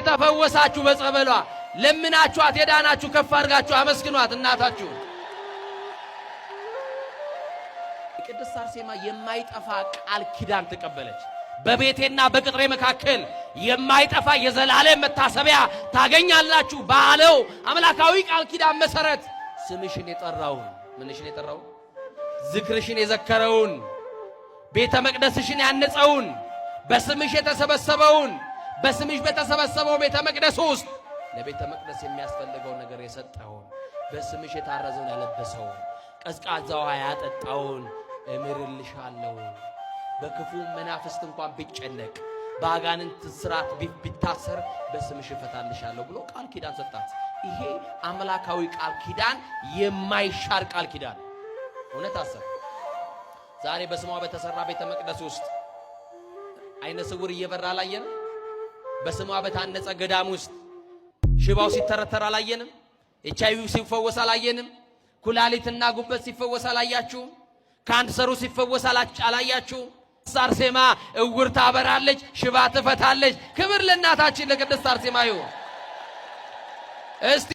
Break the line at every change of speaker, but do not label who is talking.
ተፈወሳችሁ በጸበሏ ለምናችኋት የዳናችሁ ከፍ አድርጋችሁ አመስግኗት እናታችሁ። ቅድስት አርሴማ የማይጠፋ ቃል ኪዳን ተቀበለች። በቤቴና በቅጥሬ መካከል የማይጠፋ የዘላለም መታሰቢያ ታገኛላችሁ ባለው አምላካዊ ቃል ኪዳን መሰረት ስምሽን የጠራውን ምንሽን የጠራውን ዝክርሽን የዘከረውን ቤተ መቅደስሽን ያነጸውን በስምሽ የተሰበሰበውን በስምሽ በተሰበሰበው ቤተ መቅደስ ውስጥ ለቤተ መቅደስ የሚያስፈልገው ነገር የሰጠውን በስምሽ የታረዘውን ያለበሰውን ቀዝቃዛ ውሃ ያጠጣውን እምርልሻለሁ በክፉ መናፍስት እንኳን ቢጨነቅ በአጋንንት ስራት ቢታሰር በስምሽ እፈታልሻለሁ ብሎ ቃል ኪዳን ሰጣት። ይሄ አምላካዊ ቃል ኪዳን የማይሻር ቃል ኪዳን እውነት አሰብ። ዛሬ በስሟ በተሰራ ቤተ መቅደስ ውስጥ አይነ ስውር እየበራ አላየንም? በስሟ በታነጸ ገዳም ውስጥ ሽባው ሲተረተር አላየንም? ኤችአይቪ ሲፈወስ አላየንም? ኩላሊትና ጉበት ሲፈወስ አላያችሁም? ካንሰሩ ሲፈወስ አላያችሁም? አርሴማ እውር ታበራለች፣ ሽባ ትፈታለች። ክብር ለእናታችን ለቅድስት አርሴማ ይሁን። እስቲ